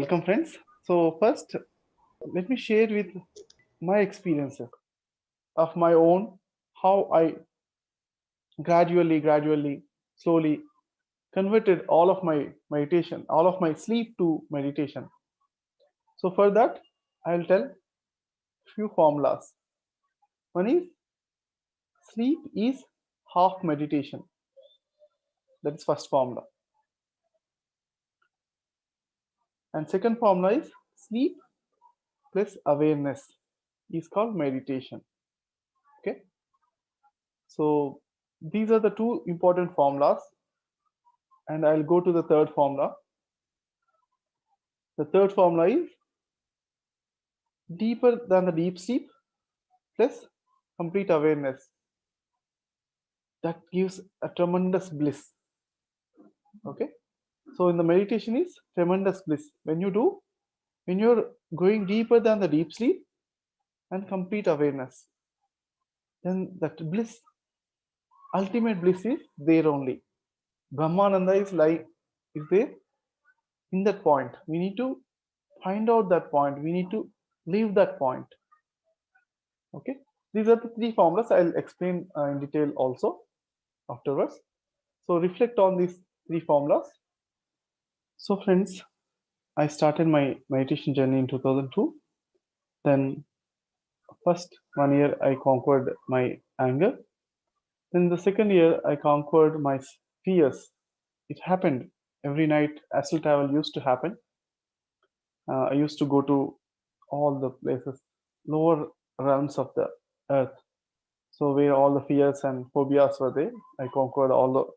welcome friends. So first, let me share with my experiences of my own, how I gradually, slowly converted all of my meditation, all of my sleep to meditation. So for that, I'll tell few formulas. One is sleep is half meditation. That is first formula. And second formula is sleep plus awareness is called meditation. Okay. So these are the two important formulas, and I'll go to the third formula. The third formula is deeper than the deep sleep plus complete awareness. That gives a tremendous bliss. Okay. So in the meditation is tremendous bliss. When you're going deeper than the deep sleep and complete awareness, then that bliss, ultimate bliss is there only. Brahmananda is there in that point. We need to find out that point. We need to leave that point. Okay. These are the three formulas. I'll explain in detail also afterwards. So reflect on these three formulas. So friends, I started my meditation journey in 2002. Then first 1 year I conquered my anger. Then the second year I conquered my fears. It happened every night. Astral travel used to happen. I used to go to all the places, lower realms of the earth. So where all the fears and phobias were there, I conquered all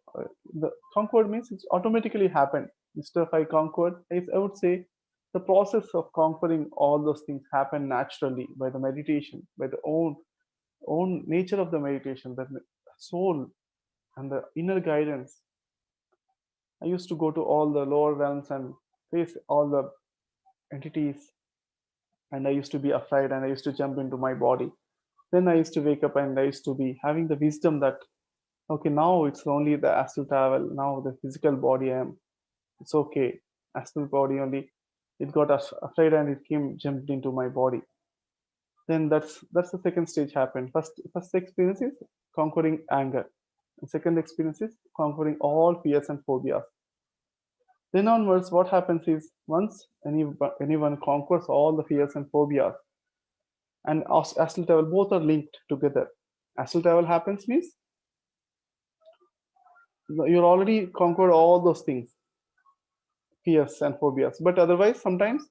the conquered means it's automatically happened. Instead of I conquered, I would say the process of conquering all those things happened naturally by the meditation, by the own nature of the meditation, the soul and the inner guidance. I used to go to all the lower realms and face all the entities, and I used to be afraid and I used to jump into my body. Then I used to wake up and I used to be having the wisdom that okay, now it's only the astral travel. Now the physical body, it's okay. Astral body only, it got afraid and it came jumped into my body. Then that's the second stage happened. First experience is conquering anger. The second experience is conquering all fears and phobias. Then onwards, what happens is once anyone conquers all the fears and phobias, and astral travel, both are linked together. Astral travel happens means you're already conquered all those things, fears and phobias. But otherwise, sometimes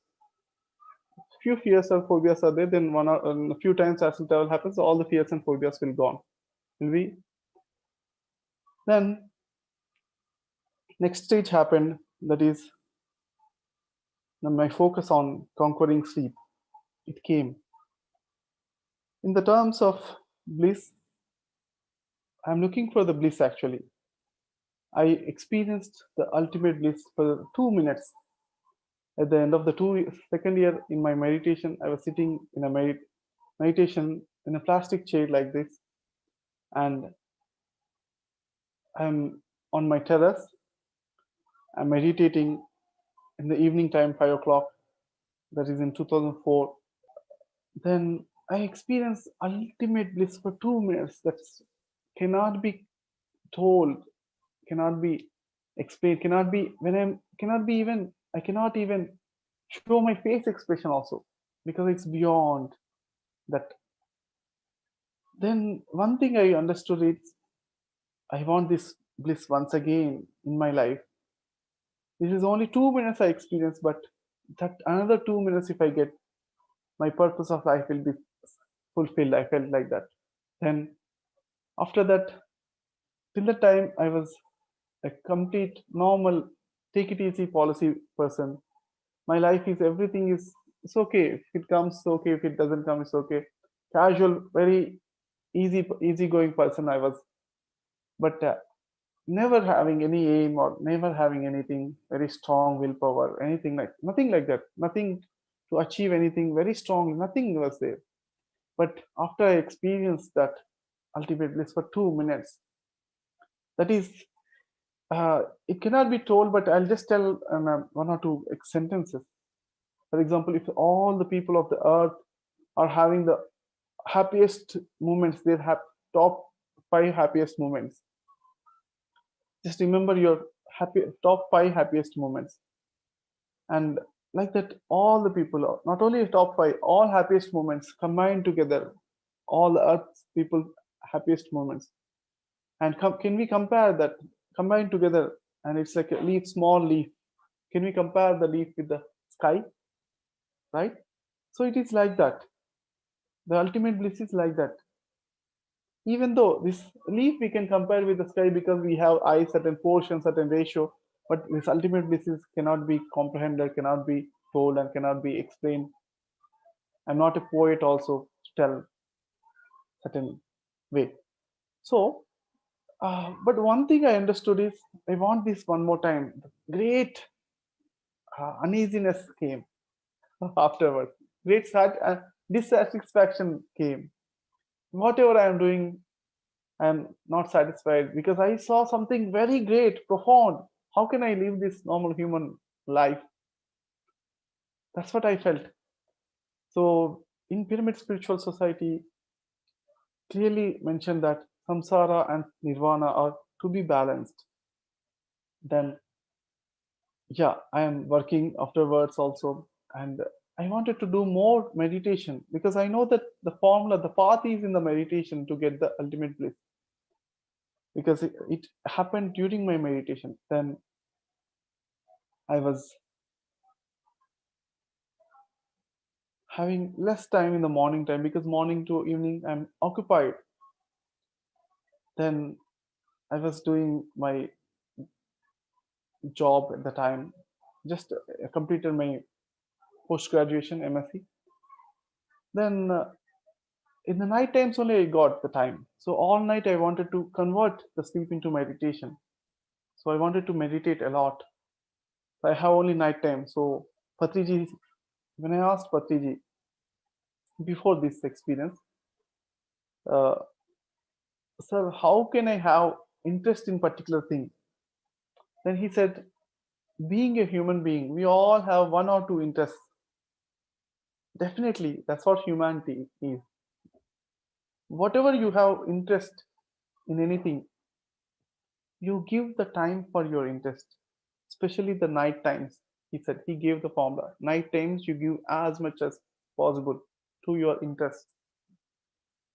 few fears or phobias are there. Then a few times astral travel happens, all the fears and phobias will gone. Will be then next stage happened. That is my focus on conquering sleep. It came in the terms of bliss. I'm looking for the bliss actually. I experienced the ultimate bliss for 2 minutes. At the end of the second year in my meditation, I was sitting in a meditation in a plastic chair like this, and I'm on my terrace. I'm meditating in the evening time, 5 o'clock. That is in 2004. Then I experienced ultimate bliss for 2 minutes. That cannot be told, cannot be explained, cannot be cannot be even. I cannot even show my face expression also, because it's beyond that. Then one thing I understood is I want this bliss once again in my life. This is only 2 minutes I experienced, but that another 2 minutes, if I get, my purpose of life will be fulfilled. I felt like that. Then after that, till the time I was a complete normal, take it easy policy person. My life is everything is it's okay. If it comes, it's okay. If it doesn't come, it's okay. Casual, very easygoing person I was, but never having any aim or never having anything very strong willpower, anything like nothing like that. Nothing to achieve anything very strong. Nothing was there. But after I experienced that ultimate bliss for 2 minutes, that is, it cannot be told, but I'll just tell one or two sentences. For example, if all the people of the earth are having the happiest moments, they have top 5 happiest moments. Just remember your top 5 happiest moments, and like that, all the people, not only top 5, all happiest moments combined together, all the earth's people happiest moments, and can we compare that combined together, and it's like a leaf, small leaf. Can we compare the leaf with the sky, right? So it is like that. The ultimate bliss is like that. Even though this leaf we can compare with the sky because we have eyes, certain portion, certain ratio, but this ultimate bliss cannot be comprehended, cannot be told, and cannot be explained. I'm not a poet also to tell certain way. So, but one thing I understood is I want this one more time. Great uneasiness came afterwards. Great dissatisfaction came. Whatever I am doing, I am not satisfied because I saw something very great, profound. How can I live this normal human life? That's what I felt. So, in Pyramid Spiritual Society, clearly mentioned that samsara and nirvana are to be balanced. Then, yeah, I am working afterwards also, and I wanted to do more meditation because I know that the formula, the path is in the meditation to get the ultimate bliss. Because it happened during my meditation. Then I was having less time in the morning time because morning to evening I'm occupied. Then I was doing my job at the time, just completed my post graduation MSc. Then in the night times only I got the time. So all night I wanted to convert the sleep into meditation. So I wanted to meditate a lot. So I have only night time. So Patriji, when I asked Patriji before this experience, uh, sir, how can I have interest in particular thing? Then he said, being a human being, we all have one or two interests. Definitely, that's what humanity is. Whatever you have interest in anything, you give the time for your interest, especially the night times. He said, he gave the formula. Night times, you give as much as possible to your interest.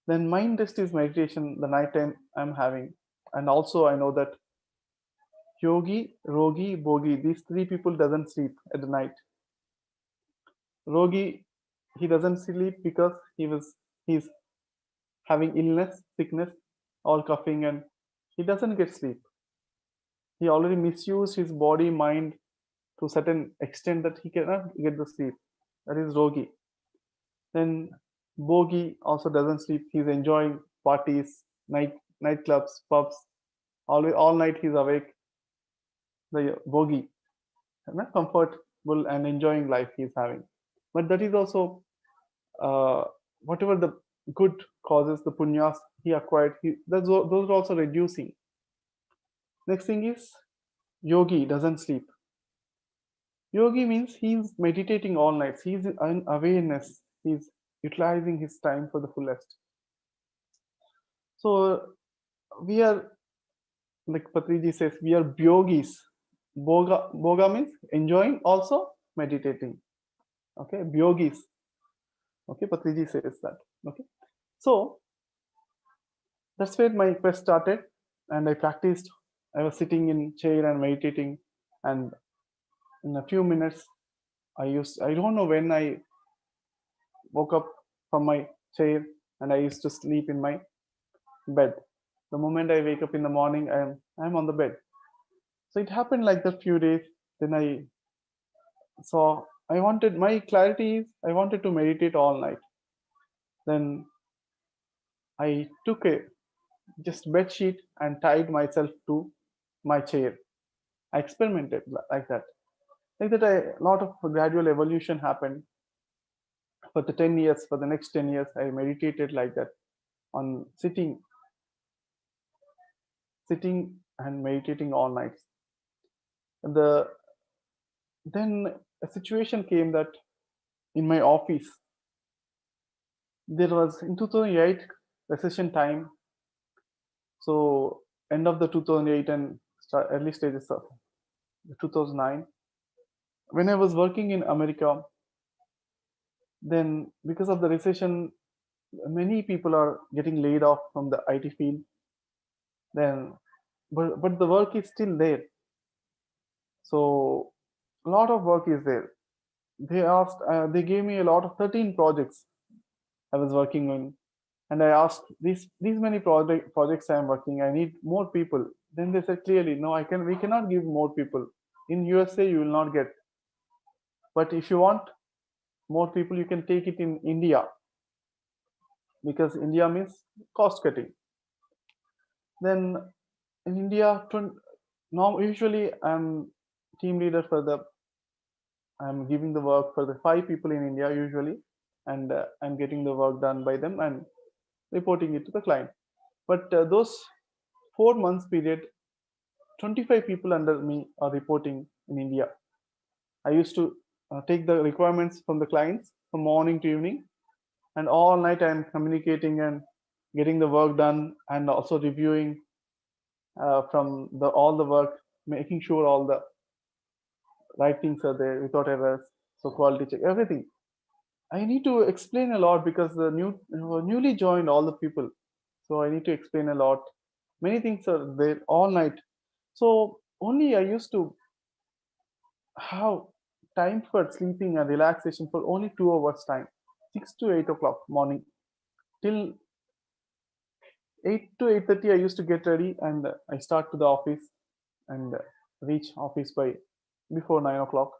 Then my interest is meditation, the night time I'm having. And also I know that Yogi, Rogi, Bogi, these three people doesn't sleep at the night. Rogi, he doesn't sleep because he's having illness, sickness, all coughing, and he doesn't get sleep. He already misused his body, mind to certain extent that he cannot get the sleep. That is Rogi. Then Bogi also doesn't sleep. He's enjoying parties, nightclubs, pubs. All night he's awake. The Bogi, comfortable and enjoying life he's having. But that is also uh, whatever the good causes, the punyas he acquired, those are also reducing. Next thing is yogi doesn't sleep. Yogi means he's meditating all nights. He's in awareness. He's utilizing his time for the fullest. So we are, like Patriji says, we are yogis. Boga means enjoying, also meditating. Okay, yogis. Okay, Patriji says that. Okay, so that's where my quest started, and I practiced. I was sitting in chair and meditating, and in a few minutes I don't know when I woke up from my chair, and I used to sleep in my bed. The moment I wake up in the morning, I'm on the bed. So it happened like that few days. Then I saw, I wanted, my clarity is I wanted to meditate all night. Then I took a just bed sheet and tied myself to my chair. I experimented like that. Like that, a lot of gradual evolution happened. For the 10 years, for the next 10 years, I meditated like that, on sitting and meditating all nights. The Then a situation came that in my office. There was in 2008 recession time, so end of the 2008 and early stages of 2009. When I was working in America, then because of the recession, many people are getting laid off from the IT field. Then, but the work is still there. So a lot of work is there. They gave me a lot of 13 projects I was working on, and I asked these many projects I am working. I need more people. Then they said clearly, no, we cannot give more people. In USA, you will not get. But if you want more people, you can take it in India, because India means cost cutting. Then in India, now usually I'm team leader for the. I'm giving the work for the 5 people in India usually, and I'm getting the work done by them and reporting it to the client. But those 4 months period, 25 people under me are reporting in India. I used to take the requirements from the clients from morning to evening, and all night I'm communicating and getting the work done, and also reviewing from all the work, making sure all the right things are there without errors. So quality check everything. I need to explain a lot because the newly joined all the people. So I need to explain a lot. Many things are there all night. So only I used to have time for sleeping and relaxation for only 2 hours time, 6 to 8 o'clock morning till 8 to 8:30. I used to get ready and I start to the office and reach office by before 9 o'clock.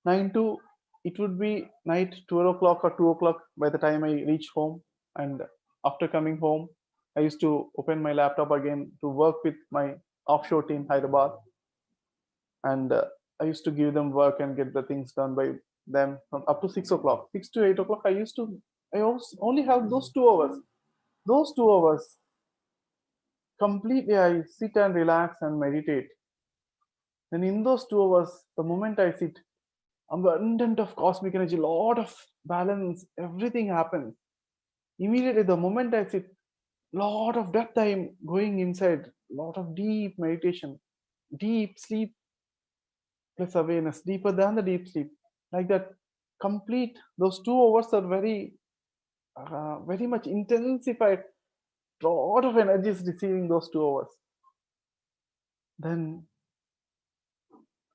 9 to it would be night 12 o'clock or 2 o'clock by the time I reach home. And after coming home, I used to open my laptop again to work with my offshore team Hyderabad, and I used to give them work and get the things done by them from up to 6 o'clock. 6 to 8 o'clock, I only have those 2 hours. Those 2 hours completely I sit and relax and meditate. And in those 2 hours, the moment I sit, abundant of cosmic energy, lot of balance, everything happens. Immediately, the moment I sit, lot of depth I am going inside, lot of deep meditation, deep sleep plus awareness, deeper than the deep sleep. Like that, complete, those 2 hours are very much intensified. Lot of energy is receiving those 2 hours. Then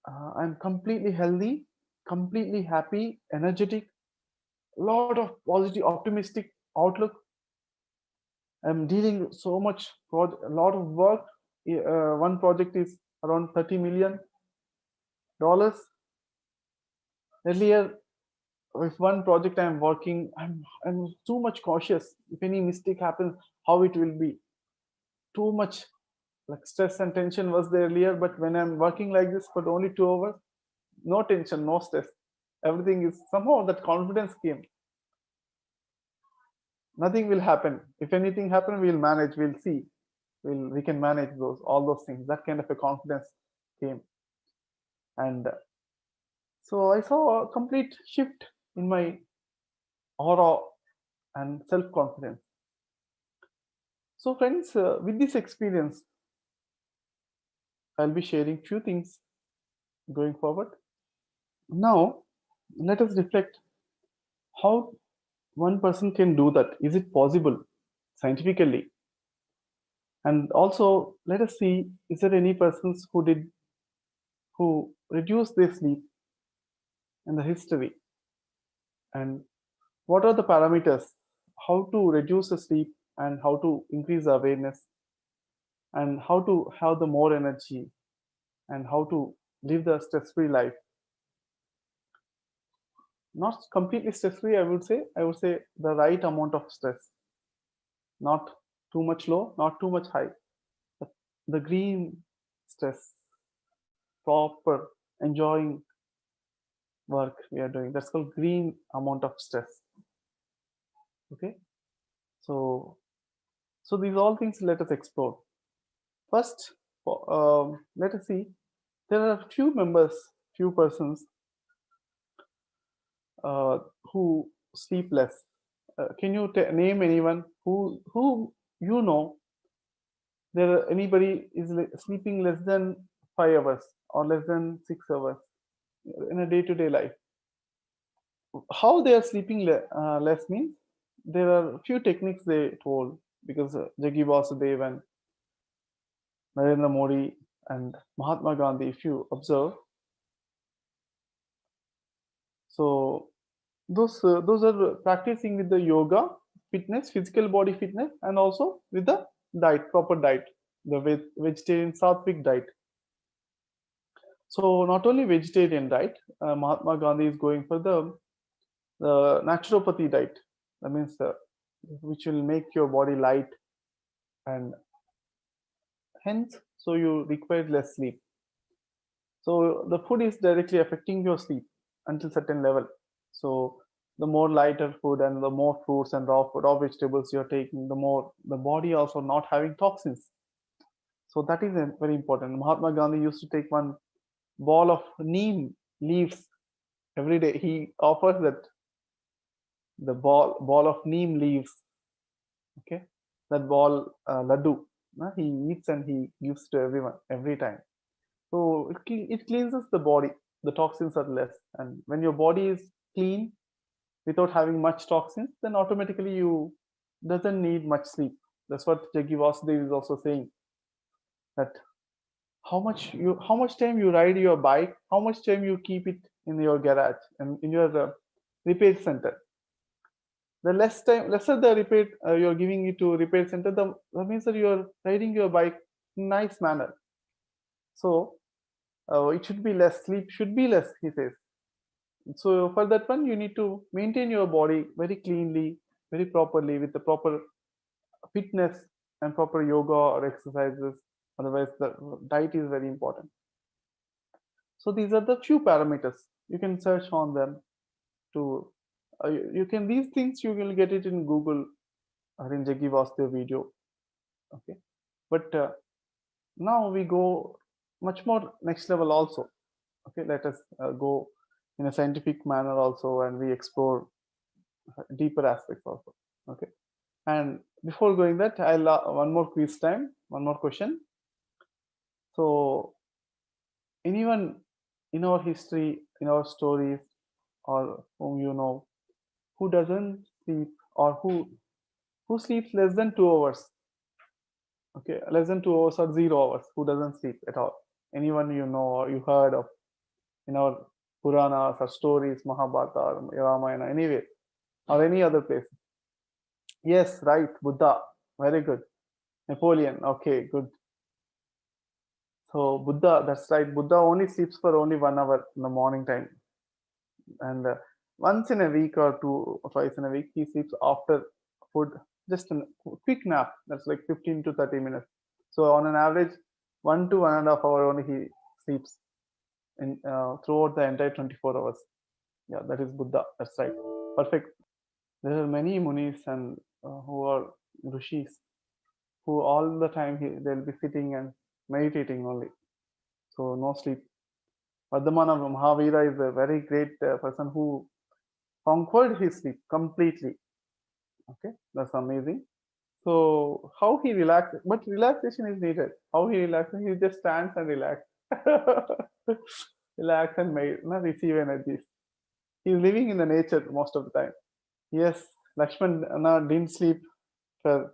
I'm completely healthy, completely happy, energetic, lot of positive, optimistic outlook. I'm dealing so much, a lot of work. One project is around $30 million. Earlier, with one project I'm working, I'm too much cautious. If any mistake happens, how it will be. Too much like stress and tension was there earlier, but when I'm working like this for only 2 hours, no tension, no stress. Everything is somehow that confidence came. Nothing will happen. If anything happen, we'll manage. We'll see. We can manage all those things. That kind of a confidence came, and so I saw a complete shift in my aura and self confidence. So, friends, with this experience, I'll be sharing few things going forward. Now, let us reflect how one person can do that. Is it possible scientifically? And also, let us see, is there any persons who reduced their sleep in the history? And what are the parameters? How to reduce the sleep and how to increase the awareness and how to have the more energy and how to live the stress-free life. Not completely stress-free, I would say the right amount of stress. Not too much low, not too much high. The green stress, proper enjoying work we are doing. That's called green amount of stress. Okay. So these all things let us explore. First, let us see. There are few persons who sleep less. Can you name anyone who you know there anybody is sleeping less than 5 hours or less than 6 hours in a day-to-day life? How they are sleeping less means there are few techniques they told, because Jaggi Vasudev and Narendra Modi and Mahatma Gandhi, if you observe, so those are practicing with the yoga, fitness, physical body fitness, and also with the diet, proper diet, the vegetarian sattvic diet. So not only vegetarian diet, Mahatma Gandhi is going for the naturopathy diet. That means which will make your body light, and hence so you require less sleep. So the food is directly affecting your sleep until certain level. So the more lighter food and the more fruits and raw vegetables you're taking, the more the body also not having toxins. So that is very important. Mahatma Gandhi used to take one ball of neem leaves every day. He offers that the ball of neem leaves. Okay, that ball laddu. He eats and he gives to everyone every time. So it cleanses the body. The toxins are less, and when your body is clean without having much toxins, then automatically you doesn't need much sleep. That's what Jaggi Vasudev is also saying. That how much time you ride your bike, how much time you keep it in your garage and in your repair center. The lesser the repair you're giving it to repair center, that means that you're riding your bike in nice manner. So it should be less. Sleep should be less, he says. So for that one, you need to maintain your body very cleanly, very properly, with the proper fitness and proper yoga or exercises. Otherwise, the diet is very important. So these are the few parameters. You can search on them to you can these things you will get it in Google or in Jaggi Vasudev video. Okay, but now we go much more next level also. Okay, let us go in a scientific manner also, and we explore deeper aspects also. Okay, and before going that, I'll one more quiz time, one more question. So anyone in our history, in our stories, or whom you know, who doesn't sleep, or who sleeps less than 2 hours? Okay, less than 2 hours or 0 hours, who doesn't sleep at all? Anyone you know or you heard of in our Puranas or stories, Mahabharata or Ramayana, anyway, or any other place? Yes, right, Buddha. Very good. Napoleon. Okay, good. So Buddha, that's right. Buddha only sleeps for only 1 hour in the morning time, and once in a week or two or twice in a week he sleeps after food, just a quick nap. That's like 15 to 30 minutes. So on an average, 1 to 1.5 hour only he sleeps in throughout the entire 24 hours. Yeah, that is Buddha. That's right. Perfect. There are many munis and who are rishis who all the time they'll be sitting and meditating only. So no sleep. Vardhamana Mahavira is a very great person who conquered his sleep completely. Okay, that's amazing. So how he relaxed, but relaxation is needed. How he relaxes, he just stands and relax, relax and receive energies. He's living in the nature most of the time. Yes, Lakshman didn't sleep for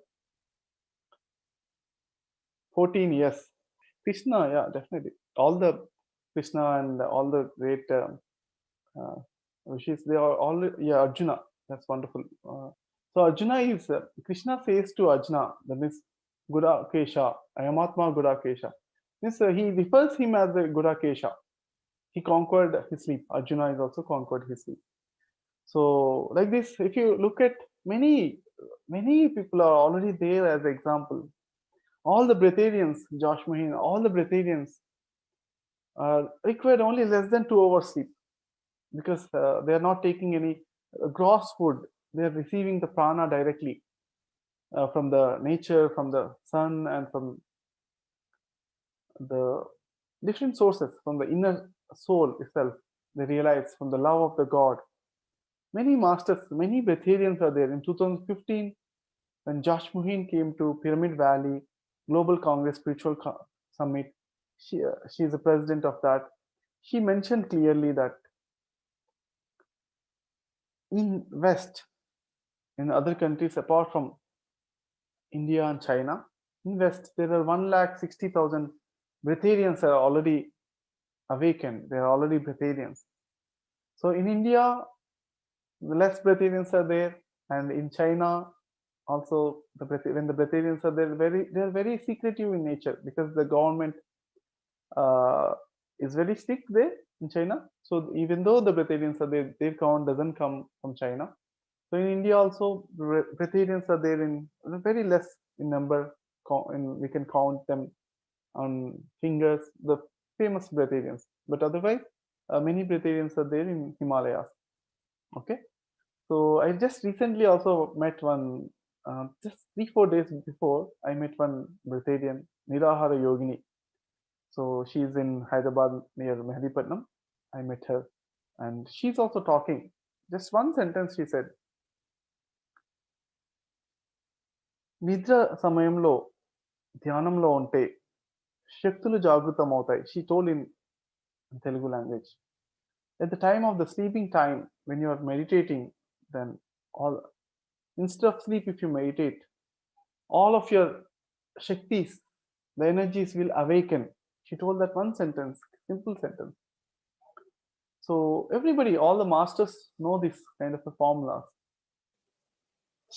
14 years. Krishna, yeah, definitely. All the Krishna and all the great uh, rishis, they are all, yeah, Arjuna. That's wonderful. So Arjuna is, Krishna says to Arjuna, that means Gudakesha, Ayamatma Gudakesha. Means he refers him as the Gudakesha. He conquered his sleep. Arjuna is also conquered his sleep. So like this, if you look at many people are already there as example. All the breatharians, Josh Mahin, all the breatharians require only less than 2 hours sleep, because they are not taking any gross food. They are receiving the prana directly from the nature, from the sun, and from the different sources, from the inner soul itself. They realize from the love of the God. Many masters, many breatharians are there. In 2015, when Josh Muhin came to Pyramid Valley Global Congress Spiritual Summit, she is the president of that. She mentioned clearly that in West, in other countries apart from India and China, in West there are 1,60,000 breatharians are already awakened. They are already breatharians. So in India, less breatharians are there, and in China also when the breatharians are there, they are very secretive in nature because the government uh, is very strict there in China. So even though the breatharians are there, their count doesn't come from China. So in India also, breatharians are there in very less in number. We can count them on fingers, the famous breatharians. But otherwise, many breatharians are there in Himalayas. Okay. So I just recently also met one, just 3-4 days before, I met one breatharian, Nirahara Yogini. So she's in Hyderabad near Mehdipatnam. I met her, and she's also talking. Just one sentence she said, Nidra సమయంలో ధ్యానంలో ఉంటే శక్తులు జాగృతం అవుతాయి. She told in Telugu language. At the time of the sleeping time, when you are meditating, then all instead of sleep, if you meditate, all of your shaktis, the energies will awaken. She told that one sentence, simple sentence. So everybody, all the masters know this kind of a formulas.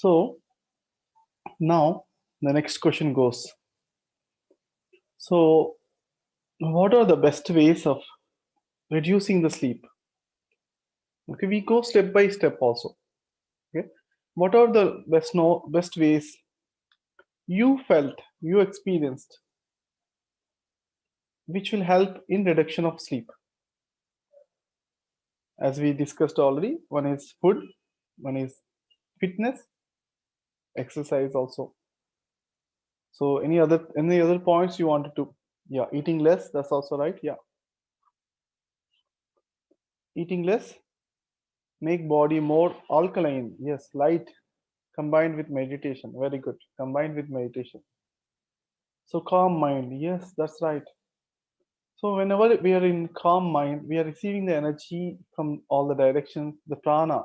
So now the next question goes. So what are the best ways of reducing the sleep? Okay, we go step by step also. Okay, what are the best ways you felt, you experienced, which will help in reduction of sleep? As we discussed already, one is food, one is fitness, exercise also. So any other points you wanted to? Yeah, eating less, that's also right. Yeah, eating less, make body more alkaline. Yes, light combined with meditation. Very good, combined with meditation. So calm mind. Yes, that's right. So whenever we are in calm mind, we are receiving the energy from all the directions, the prana.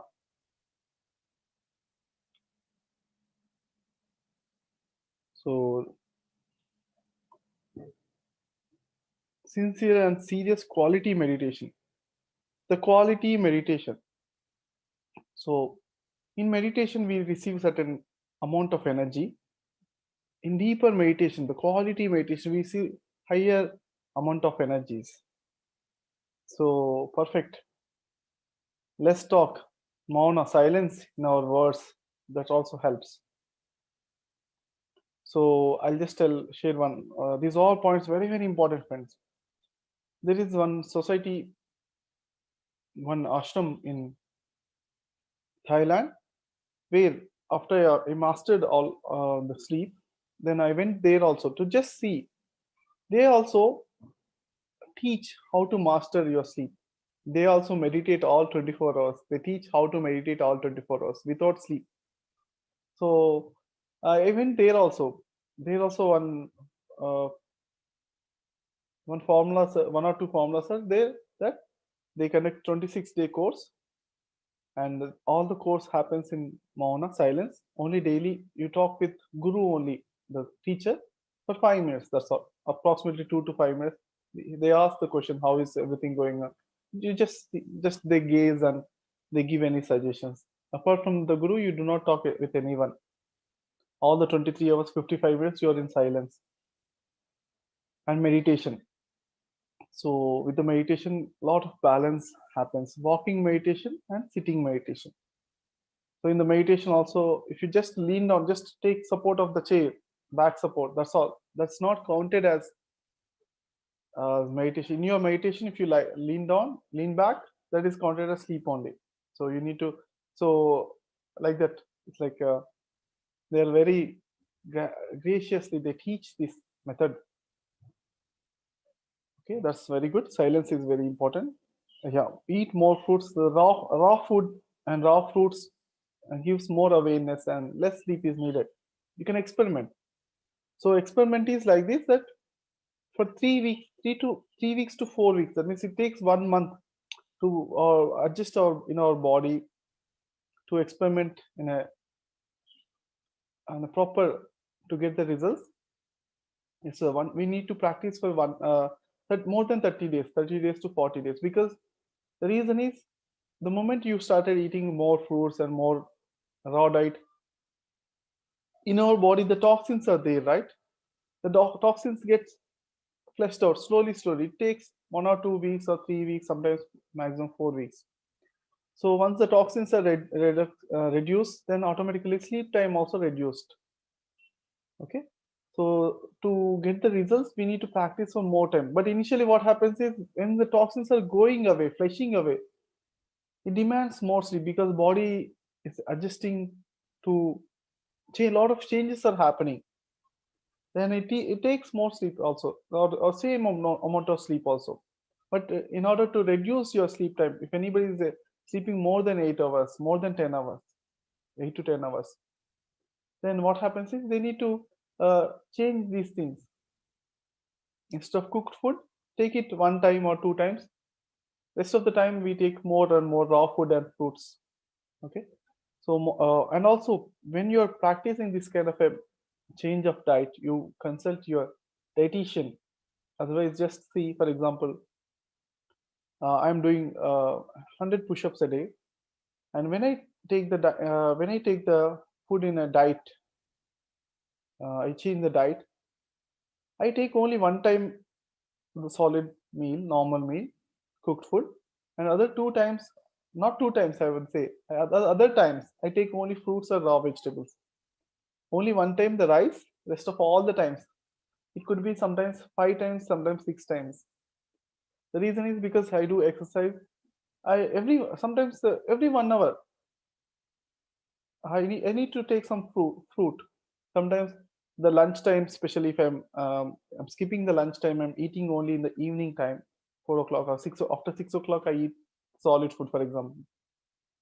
So sincere and serious quality meditation. The quality meditation. So in meditation, we receive certain amount of energy. In deeper meditation, the quality meditation, we see higher amount of energies. So perfect. Let's talk. Mauna, silence in our words. That also helps. So I'll just share one. These all points very, very important, friends. There is one society, one ashram in Thailand, where after I mastered all the sleep, then I went there also to just see. They also teach how to master your sleep. They also meditate all 24 hours. They teach how to meditate all 24 hours without sleep. So I went there also. There also one formulas, one or two formulas are there that they conduct 26-day course, and all the course happens in Mauna, silence. Only daily you talk with Guru only, the teacher, for 5 minutes. That's all. Approximately 2 to 5 minutes. They ask the question, "How is everything going on?" You just they gaze and they give any suggestions. Apart from the Guru, you do not talk with anyone. All the 23 hours, 55 minutes, you are in silence and meditation. So with the meditation, a lot of balance happens. Walking meditation and sitting meditation. So in the meditation also, if you just lean down, just take support of the chair, back support. That's all. That's not counted as meditation. In your meditation, if you lean down, lean back, that is counted as sleep only. So you need to. So like that, it's like they are very graciously they teach this method. Okay, that's very good. Silence is very important. Yeah, eat more fruits. The raw food and raw fruits gives more awareness and less sleep is needed. You can experiment. So experiment is like this, that for 3 weeks, 3 weeks to 4 weeks, that means it takes 1 month to adjust our in our body to experiment in a proper to get the results. It's a one we need to practice for more than 30 days, 30 days to 40 days, because the reason is the moment you started eating more fruits and more raw diet in our body, the toxins are there, right? The toxins get flushed out slowly. It takes 1 or 2 weeks or 3 weeks, sometimes maximum 4 weeks. So once the toxins are reduced, then automatically sleep time also reduced. Okay. So to get the results, we need to practice for more time. But initially what happens is when the toxins are going away, flushing away, it demands more sleep because body is adjusting to change. A lot of changes are happening. Then it takes more sleep also, or same amount of sleep also. But in order to reduce your sleep time, if anybody is sleeping more than 8 hours, more than 10 hours, 8 to 10 hours, then what happens is they need to change these things. Instead of cooked food, take it 1 time or 2 times. Rest of the time we take more and more raw food and fruits. Okay. So and also when you're practicing this kind of a change of diet, you consult your dietitian. Otherwise, just see, for example, I'm doing 100 push-ups a day, and when I take the food in a diet, I change the diet. I take only 1 time the solid meal, normal meal, cooked food, and other 2 times, not 2 times, I would say, other times I take only fruits or raw vegetables. Only 1 time the rice, rest of all the times. It could be sometimes 5 times, sometimes 6 times. The reason is because I do exercise. Sometimes every 1 hour I need to take some fruit. Sometimes the lunchtime, especially if I'm skipping the lunchtime, I'm eating only in the evening time, 4 o'clock or six. After 6 o'clock, I eat solid food, for example,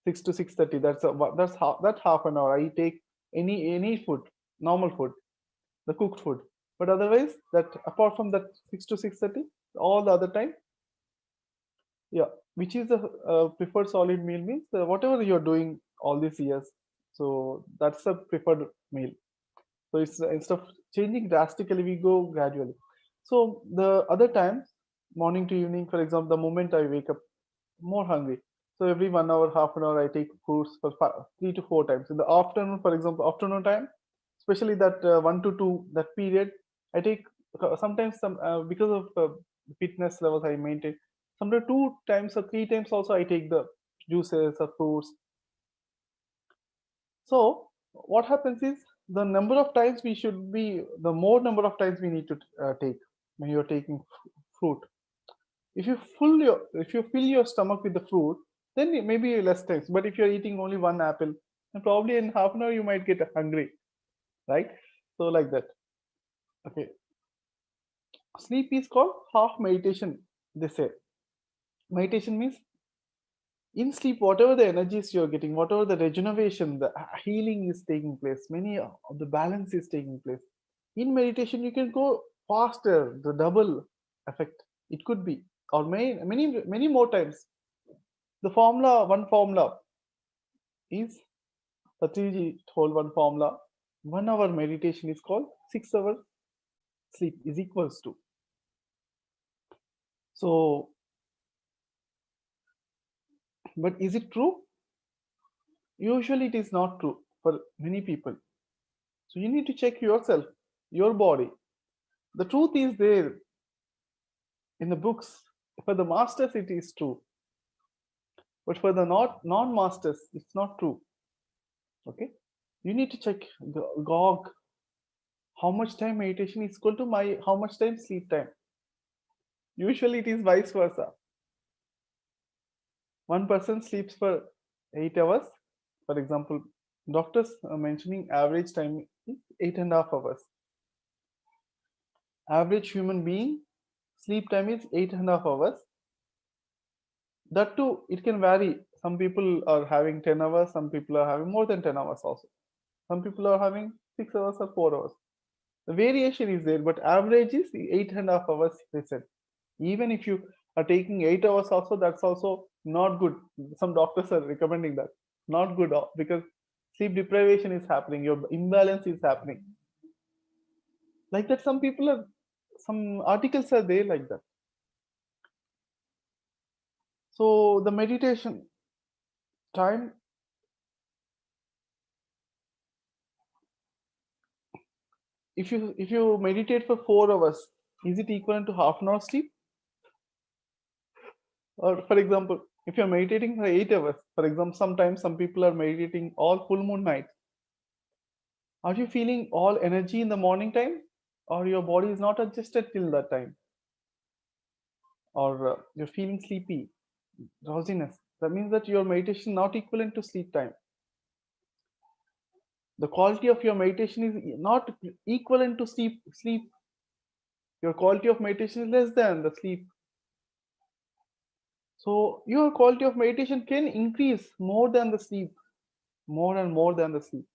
6 to 6:30. That's half an hour. I take any food, normal food, the cooked food. But otherwise, that apart from that 6 to 6:30, all the other time, yeah, which is the preferred solid meal means whatever you're doing all these years. So that's the preferred meal. So it's instead of changing drastically, we go gradually. So the other times, morning to evening, for example, the moment I wake up more hungry. So every 1 hour, half an hour, I take fruits for 3 to 4 times. In the afternoon, for example, afternoon time, especially that 1 to 2 that period, I take sometimes some because of fitness levels I maintain. Sometimes 2 times or 3 times also I take the juices or fruits. So what happens is the number of times we should be the more number of times we need to take when you're taking fruit. If you fill your stomach with the fruit, then maybe less times. But if you're eating only one apple, then probably in half an hour you might get hungry, right? So like that. Okay. Sleep is called half meditation. They say meditation means in sleep, whatever the energies you're getting, whatever the regeneration, the healing is taking place, many of the balance is taking place. In meditation, you can go faster, the double effect. It could be, or many more times. One formula is Patriji told one formula. 1 hour meditation is called 6 hours sleep is equals to. So, but is it true? Usually, it is not true for many people. So you need to check yourself, your body. The truth is there in the books. For the masters, it is true. But for the non-masters, it's not true. Okay? You need to check the GOG. How much time meditation is equal to how much time sleep time. Usually it is vice versa. One person sleeps for 8 hours. For example, doctors are mentioning average time is 8.5 hours. Average human being sleep time is 8.5 hours. That too, it can vary. Some people are having 10 hours, some people are having more than 10 hours also. Some people are having 6 hours or 4 hours. The variation is there, but average is 8.5 hours, they said. Even if you are taking 8 hours also, that's also not good. Some doctors are recommending that. Not good, because sleep deprivation is happening, your imbalance is happening. Like that, some articles are there like that. So the meditation time, if you meditate for 4 hours, is it equivalent to half an hour sleep? Or for example, if you're meditating for 8 hours, for example, sometimes some people are meditating all full moon night. Are you feeling all energy in the morning time, or your body is not adjusted till that time, or you're feeling sleepy, drowsiness? That means that your meditation not equivalent to sleep time. The quality of your meditation is not equivalent to sleep. Your quality of meditation is less than the sleep. So your quality of meditation can increase more than the sleep, more and more than the sleep.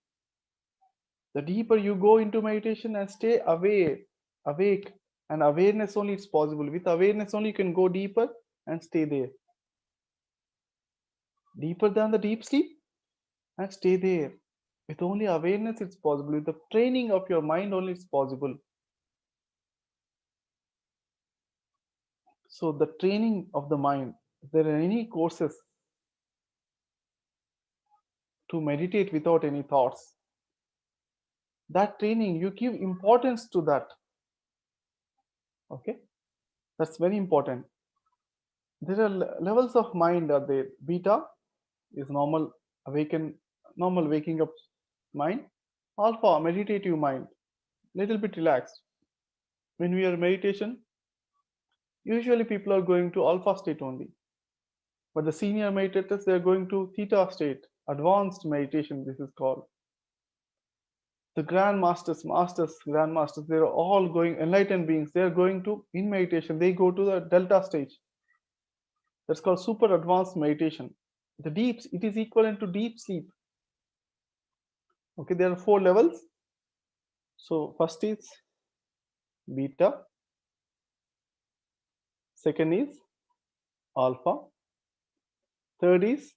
The deeper you go into meditation and stay awake, and awareness only it's possible. With awareness only you can go deeper and stay there. Deeper than the deep sleep and stay there. With only awareness it's possible. With the training of your mind only it's possible. So the training of the mind, if there are any courses to meditate without any thoughts, that training, you give importance to that. Okay, that's very important. There are levels of mind are there. Beta is normal waking up mind. Alpha, meditative mind, little bit relaxed. When we are meditation, usually people are going to alpha state only, but the senior meditators, they are going to theta state, advanced meditation. This is called the grandmasters, they're all going, enlightened beings, they are going to, in meditation, they go to the delta stage. That's called super advanced meditation. The deep, it is equivalent to deep sleep. Okay, there are 4 levels. So first is beta, second is alpha, third is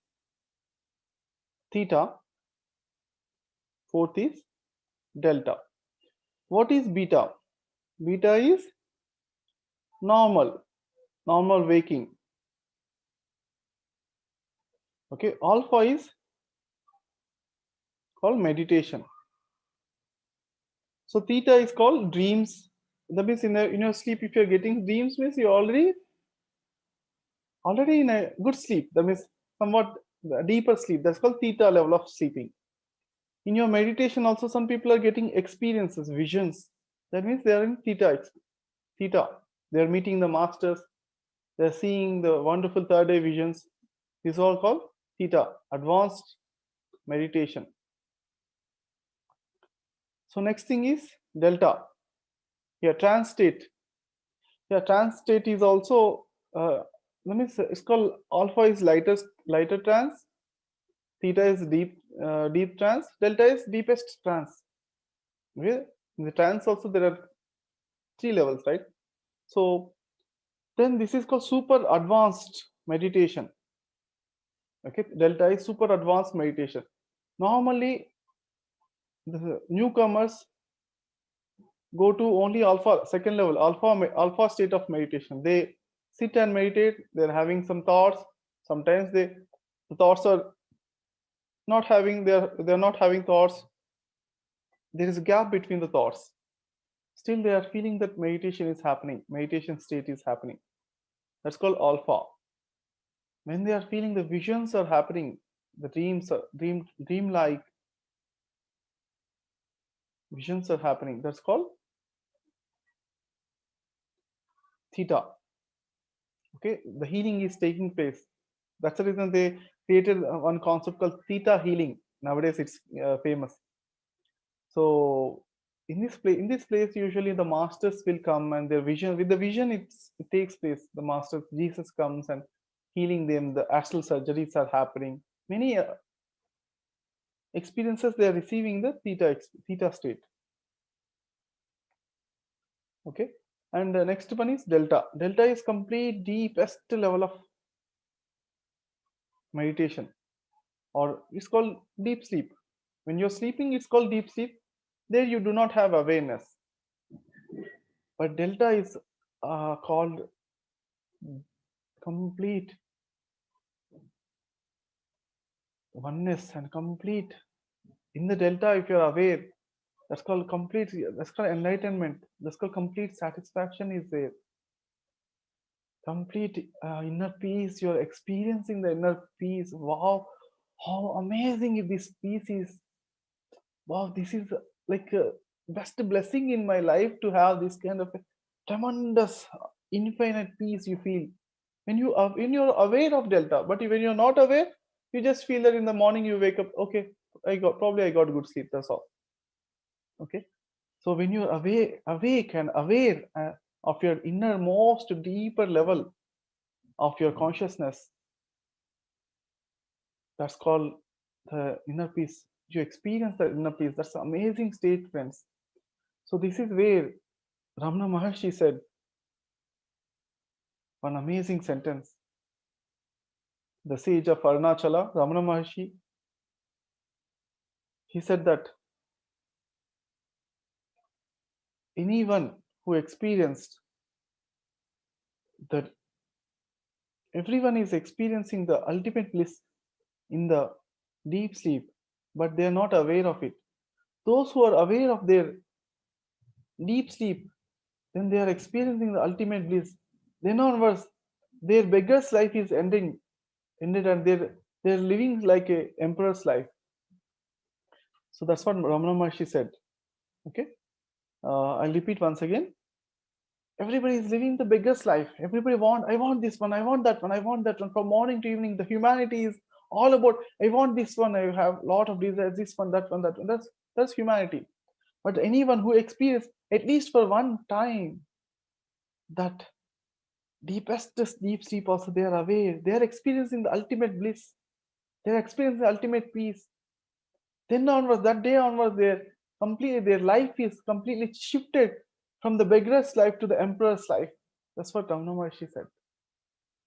theta, fourth is delta. What is beta? Beta is normal waking. Okay, alpha is called meditation. So theta is called dreams. That means in your sleep, if you're getting dreams, means you're already in a good sleep. That means somewhat deeper sleep. That's called theta level of sleeping. In your meditation also, some people are getting experiences, visions. That means they are in theta. They are meeting the masters. They are seeing the wonderful third eye visions. This is all called theta, advanced meditation. So next thing is delta. Here, trance state. Here, trance state is also, let me say, it's called alpha is lighter trance, theta is deep trance, delta is deepest trance. Okay? In the trance also there are 3 levels, right? So then this is called super advanced meditation. Okay, delta is super advanced meditation. Normally the newcomers go to only alpha, second level, alpha state of meditation. They sit and meditate, they're having some thoughts. Sometimes the thoughts are not having, they're not having thoughts. There is a gap between the thoughts. Still they are feeling that meditation is happening, meditation state is happening. That's called alpha. When they are feeling the visions are happening, the dream-like visions are happening, that's called theta. Okay, the healing is taking place. That's the reason they created one concept called theta healing. Nowadays it's famous. So in this place, usually the masters will come, and their vision, with the vision it takes place. The master Jesus comes and healing them. The astral surgeries are happening. Many experiences they are receiving the theta state. Okay, and the next one is delta. Delta is complete deepest level of meditation, or it's called deep sleep. When you're sleeping, it's called deep sleep. There you do not have awareness. But delta is called complete oneness and complete. In the delta, if you're aware, that's called complete, that's called enlightenment. That's called complete satisfaction is there. Complete inner peace. You're experiencing the inner peace. Wow, how amazing this peace is. Wow, this is like a best blessing in my life to have this kind of a tremendous infinite peace you feel when you're aware of delta. But when you're not aware, you just feel that in the morning you wake up, okay, I got good sleep, that's all. Okay, so when you're awake and aware of your innermost deeper level of your consciousness, that's called the inner peace. You experience the inner peace. That's an amazing state, friends. So this is where Ramana Maharshi said one amazing sentence. The sage of Arunachala, Ramana Maharshi, he said that anyone who experienced that everyone is experiencing the ultimate bliss in the deep sleep, but they are not aware of it. Those who are aware of their deep sleep, then they are experiencing the ultimate bliss. Then onwards, their beggar's life is ended, and they're living like a emperor's life. So that's what Ramana Maharshi said. Okay, I'll repeat once again. Everybody is living the beggar's life. Everybody I want this one, I want that one, I want that one. From morning to evening, the humanity is all about, I want this one, I have a lot of desires, this one, that one, that one. That's humanity. But anyone who experiences, at least for one time, that deepest deep sleep also, they are aware, they are experiencing the ultimate bliss, they are experiencing the ultimate peace. Then onwards, that day onwards, their life is completely shifted from the beggar's life to the emperor's life. That's what Ramana Maharshi said.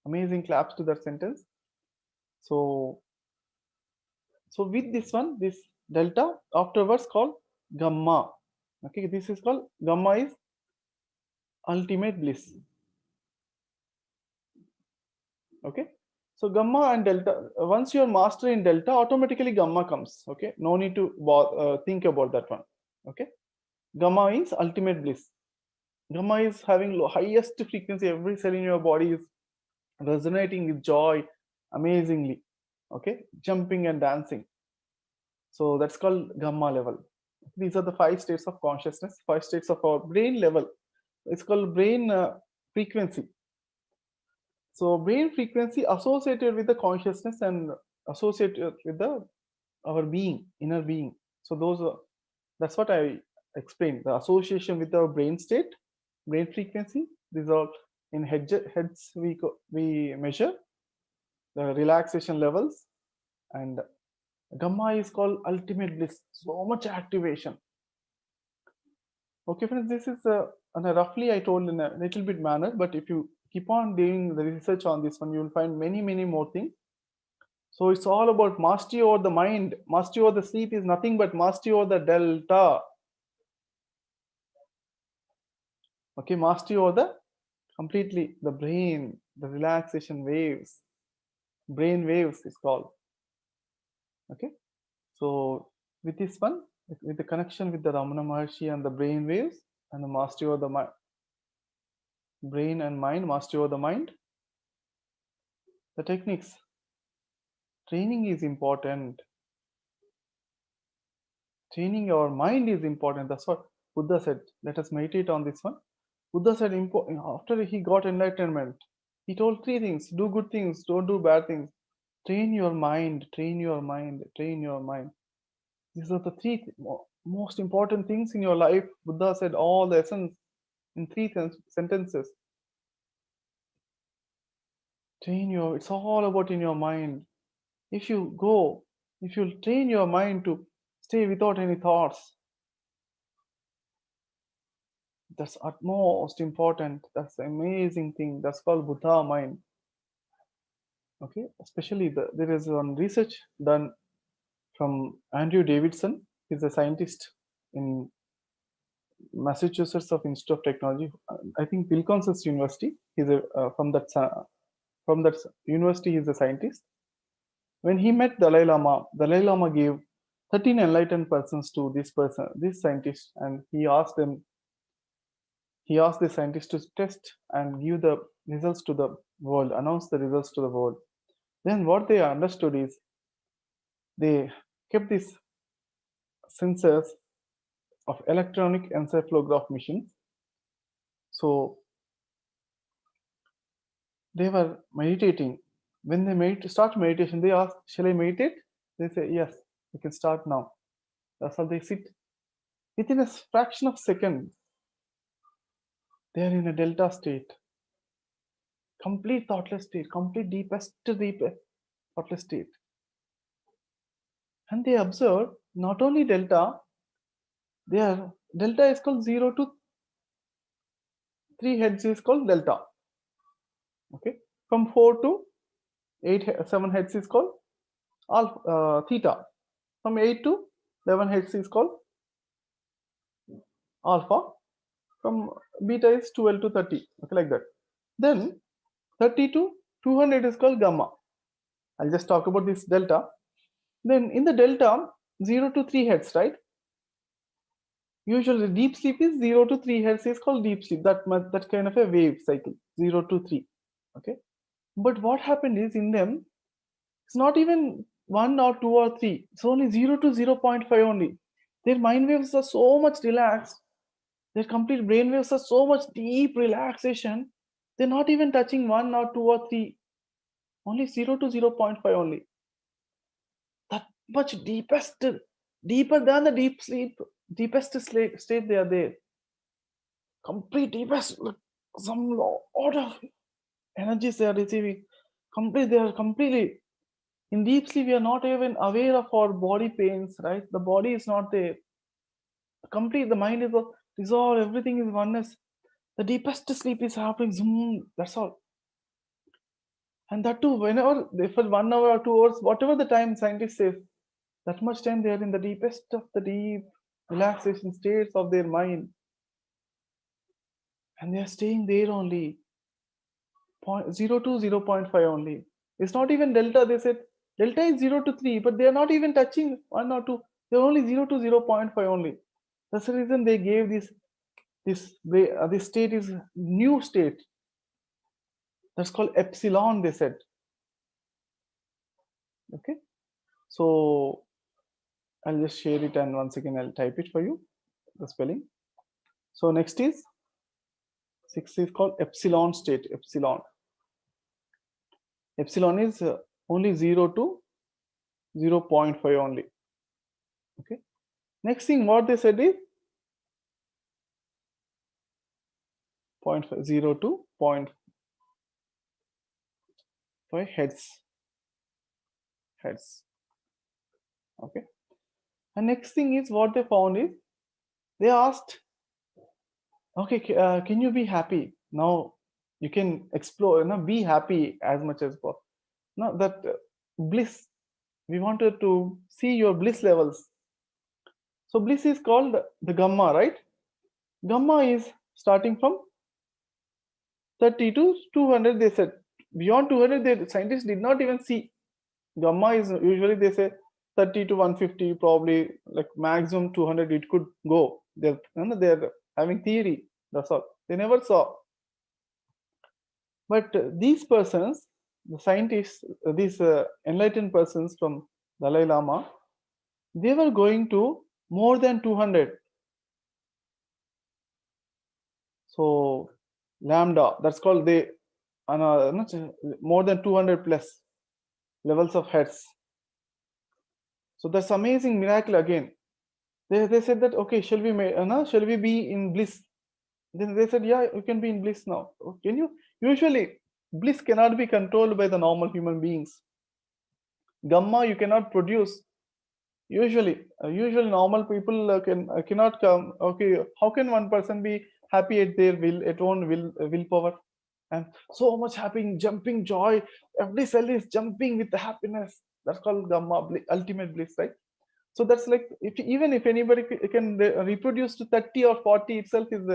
Amazing claps to that sentence. So with this one, this delta afterwards called gamma. Okay, this is called gamma is ultimate bliss. Okay, so gamma and delta. Once you are master in delta, automatically gamma comes. Okay, no need to think about that one. Okay, gamma is ultimate bliss. Gamma is having highest frequency. Every cell in your body is resonating with joy amazingly. Okay, jumping and dancing. So that's called gamma level. These are the 5 states of consciousness, 5 states of our brain level. It's called brain frequency. So brain frequency associated with the consciousness and associated with our being, inner being. So that's what I explained. The association with our brain state, brain frequency. These are in heads we measure the relaxation levels, and gamma is called ultimate bliss. So much activation. Okay, friends, this is roughly I told in a little bit manner, but if you keep on doing the research on this one, you will find many more things. So it's all about mastery over the mind. Mastery over the sleep is nothing but mastery over the delta. Okay, mastery over the completely the brain, the relaxation waves, brain waves is called. Okay, so with this one, with the connection with the Ramana Maharshi and the brain waves and the mastery over the mind, brain and mind, mastery over the mind, the techniques. Training is important. Training our mind is important. That's what Buddha said. Let us meditate on this one. Buddha said, after he got enlightenment, he told 3 things: do good things, don't do bad things. Train your mind, train your mind, train your mind. These are the 3 most important things in your life. Buddha said all the essence in 3 sentences. It's all about in your mind. If you train your mind to stay without any thoughts, that's utmost important. That's the amazing thing. That's called Buddha mind. Okay, especially there is one research done from Andrew Davidson. He's a scientist in Massachusetts of Institute of Technology. I think Wisconsin University. He's from that university. He's a scientist. When he met Dalai Lama gave 13 enlightened persons to this scientist, and he asked the scientist to test and give the results to the world, announce the results to the world. Then what they understood is they kept these sensors of electronic encephalograph machines. So they were meditating. When they start meditation, they ask, "Shall I meditate?" They say, "Yes, you can start now." That's how they sit. Within a fraction of seconds, they are in a delta state, complete thoughtless state, complete deepest thoughtless state. And they observe not only delta, delta is called 0 to 3 heads is called delta. Okay, from 4 to 7 heads is called theta. From 8 to 11 heads is called alpha. From beta is 12 to 30. Okay, like that. Then 30 to 200 is called gamma. I'll just talk about this delta. Then in the delta, 0 to 3 heads, right? Usually deep sleep is 0 to 3 hertz is called deep sleep. That kind of a wave cycle, 0 to 3. Okay. But what happened is in them, it's not even 1 or 2 or 3. It's only 0 to 0.5 only. Their mind waves are so much relaxed. Their complete brain waves are so much deep relaxation. They're not even touching 1 or 2 or 3. Only 0 to 0.5 only. That much deeper than the deep sleep, deepest state they are there. Complete deepest, some lot of energies they are receiving. They are completely in deep sleep. We are not even aware of our body pains, right? The body is not there. The mind is dissolved. Everything is oneness. The deepest sleep is happening. Zoom. That's all. And that too, whenever for 1 hour or 2 hours, whatever the time scientists say, that much time they are in the deepest of the deep relaxation states of their mind, and they are staying there only. 0 to 0.5 only. It's not even delta. They said delta is 0 to 3, but they are not even touching 1 or 2. They're only 0 to 0.5 only. That's the reason they gave this state is new state. That's called epsilon, they said. Okay. So I'll just share it, and once again I'll type it for you, the spelling. So next is 6 is called epsilon state. Epsilon is only 0 to 0.5 only. Okay. Next thing what they said is 0.5, 0 to 0.5 heads. Okay. And next thing is what they found is they asked, okay, can you be happy? Now you can explore, be happy as much as possible. Now that bliss, we wanted to see your bliss levels. So bliss is called the gamma, right? Gamma is starting from 30 to 200. They said beyond 200, the scientists did not even see. Gamma is usually they say 30 to 150, probably like maximum 200 it could go. They're having theory. That's all. They never saw. But these persons, the scientists, these enlightened persons from Dalai Lama, they were going to more than 200. So lambda, that's called more than 200 plus levels of hertz. So that's amazing miracle again. They said that, okay, shall we be in bliss? Then they said, yeah, you can be in bliss now. Can you? Usually Bliss cannot be controlled by the normal human beings. Gamma you cannot produce. Usually normal people cannot come. Okay, how can one person be happy at their will, at own willpower, and so much happy, jumping joy, every cell is jumping with the happiness? That's called gamma, ultimate bliss, right? So that's like, even if anybody can reproduce to 30 or 40 itself is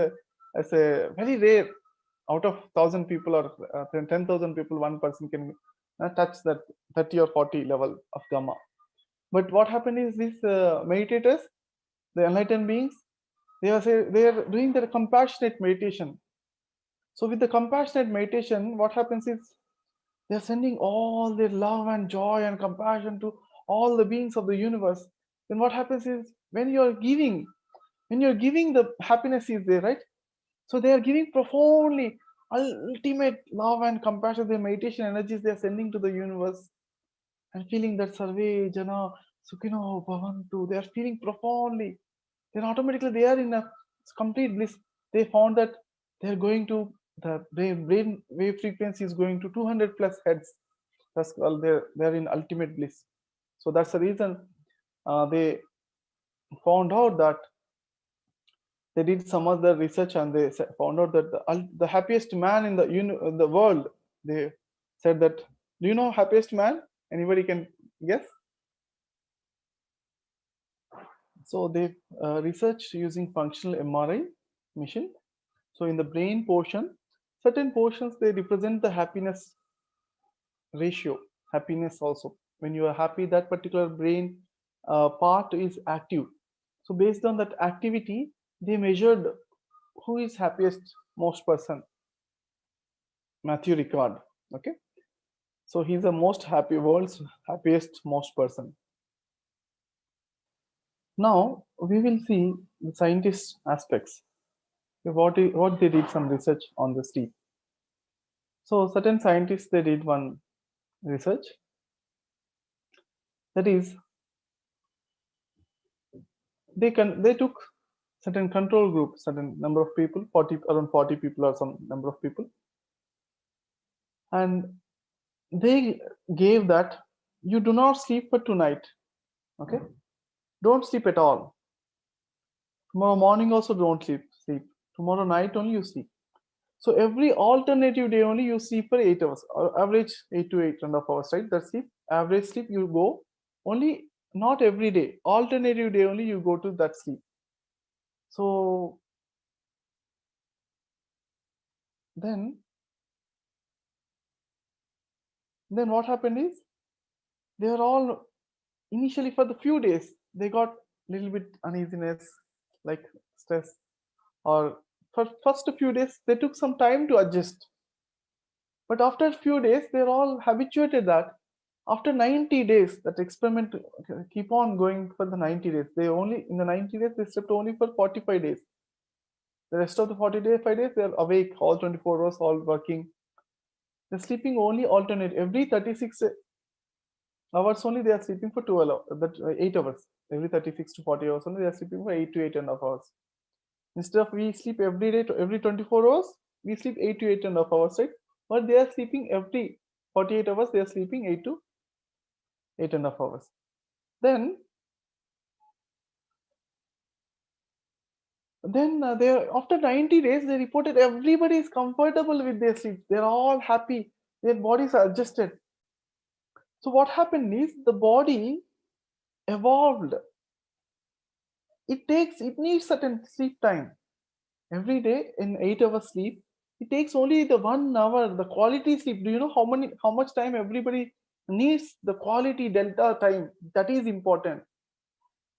as a very rare. Out of 1,000 people or 10,000 people, one person can touch that 30 or 40 level of gamma. But what happened is these meditators, the enlightened beings, they are doing their compassionate meditation. So with the compassionate meditation, what happens is they are sending all their love and joy and compassion to all the beings of the universe. Then what happens is when you're giving, the happiness is there, right? So they are giving profoundly ultimate love and compassion. Their meditation energies they are sending to the universe, and feeling that Sarve Jana Sukhino Bhavantu. They are feeling profoundly. Then automatically they are in a complete bliss. They found that they are going to the brain wave frequency is going to 200 plus hertz. That's called they're in ultimate bliss. So that's the reason they found out that they did some other research, and they found out that the happiest man in the world. They said that, do you know happiest man? Anybody can guess? So they researched using functional MRI machine. So in the brain portion, certain portions they represent the happiness ratio, happiness also. When you are happy, that particular brain part is active. So based on that activity, they measured who is happiest most person. Matthew Ricard. Okay, so he's the most happy, world's happiest most person. Now we will see the scientist aspects. What they did some research on the sleep. So certain scientists they did one research, that is they took certain control group, certain number of people, around 40 people or some number of people, and they gave that you do not sleep for tonight. Okay, don't sleep at all. Tomorrow morning also don't sleep. Tomorrow night only you sleep. So every alternative day only you sleep for 8 hours, or average 8 to 8.5 hours, right? That's sleep. Average sleep you go only, not every day. Alternative day only you go to that sleep. So then what happened is they are all initially for the few days they got little bit uneasiness, like stress, or for first few days they took some time to adjust. But after a few days, they're all habituated that after 90 days, that experiment keep on going for the 90 days. They only, in the 90 days, they slept only for 45 days. The rest of the 5 days, they're awake all 24 hours, all working. They're sleeping only alternate. Every 36 hours only, they are sleeping for 12 hours, 8 hours. Every 36 to 40 hours only, they are sleeping for 8 to 8.5 hours. Instead of we sleep every day, every 24 hours, we sleep 8 to 8.5 hours, right? But they are sleeping every 48 hours, they are sleeping 8 to 8.5 hours. Then they, after 90 days, they reported everybody is comfortable with their sleep. They're all happy. Their bodies are adjusted. So what happened is the body evolved. It needs certain sleep time. Every day in 8 hours sleep, it takes only the 1 hour, the quality sleep. Do you know how much time everybody needs? The quality delta time, that is important.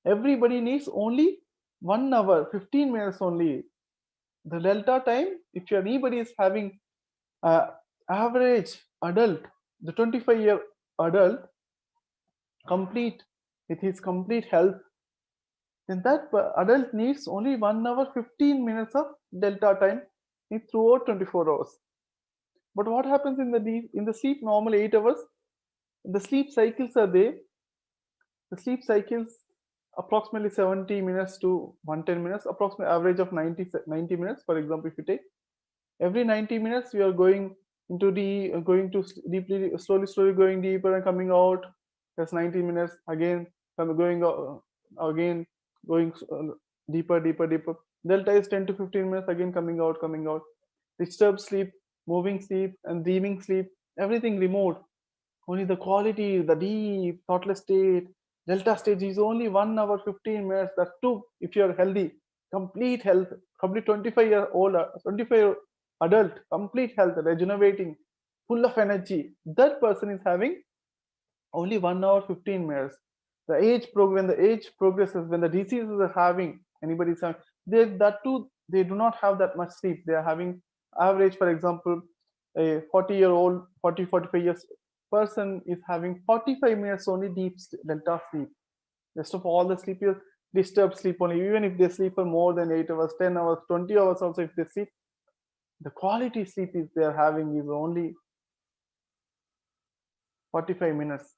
Everybody needs only 1 hour, 15 minutes only. The delta time, if anybody is having average adult, the 25-year adult, complete with his complete health, then that adult needs only 1 hour 15 minutes of delta time throughout 24 hours. But what happens in the sleep, normal 8 hours, the sleep cycles are there. The sleep cycles approximately 70 minutes to 110 minutes, approximately average of 90 minutes. For example, if you take every 90 minutes, you are going into the going to deeply, slowly going deeper and coming out. That's 90 minutes. Again, going again, going deeper. Delta is 10 to 15 minutes. Again, coming out. Disturbed sleep, moving sleep, and dreaming sleep. Everything removed. Only the quality, the deep, thoughtless state. Delta stage is only 1 hour 15 minutes. That's two if you're healthy, complete health, complete 25-year old, 25 adult, complete health, regenerating, full of energy. That person is having only 1 hour 15 minutes. The age when the age progresses, when the diseases are having, anybody's having, that too, they do not have that much sleep. They are having average, for example, a 40-year-old, 45 years person is having 45 minutes only deep delta sleep. Rest of all the sleep is disturbed sleep only. Even if they sleep for more than 8 hours, 10 hours, 20 hours also, if they sleep, the quality sleep is they are having is only 45 minutes.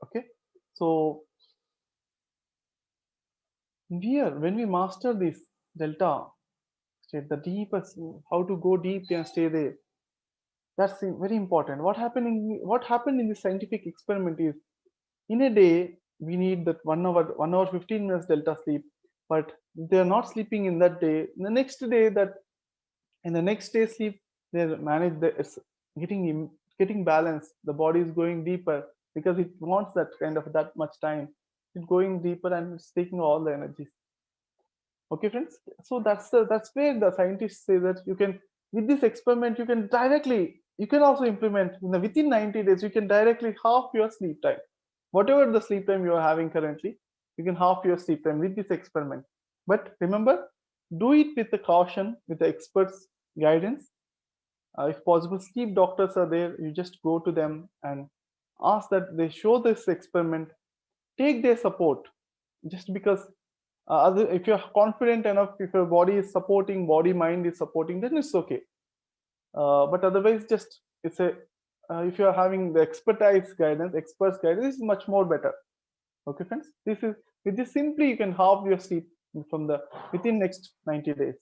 Okay, so here when we master this delta state, the deepest, how to go deep and stay there, that's very important. What happened in this scientific experiment is, in a day we need that 1 hour 15 minutes delta sleep, but they're not sleeping in that day. In the next day, that in the next day sleep, they manage the, it's getting balanced. The body is going deeper because it wants that kind of that much time. It's going deeper and it's taking all the energies. Okay, friends. So that's where the scientists say that you can, with this experiment, you can directly, you can also implement in the within 90 days, you can directly half your sleep time. Whatever the sleep time you are having currently, you can half your sleep time with this experiment. But remember, do it with the caution, with the experts' guidance. If possible, sleep doctors are there. You just go to them and ask that they show this experiment. Take their support. Just because if you're confident enough, if your body is supporting, body mind is supporting, then it's okay. But otherwise, just it's a if you are having the experts guidance is much more better. Okay, friends. This is with this simply you can halve your sleep from the within next 90 days.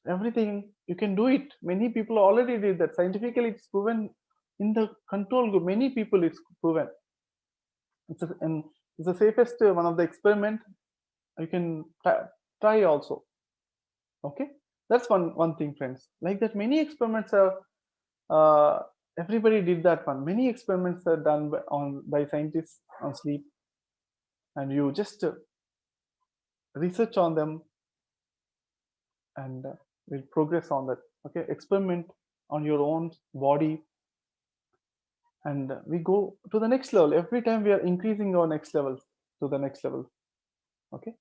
Everything you can do it. Many people already did that. Scientifically, it's proven in the control group. Many people it's proven. And it's the safest one of the experiment you can try also. Okay, that's one thing, friends. Like that, many experiments are. Everybody did that one. Many experiments are done by scientists on sleep, and you just research on them and will progress on that. Okay, experiment on your own body, and we go to the next level. Every time we are increasing our next level to the next level. Okay,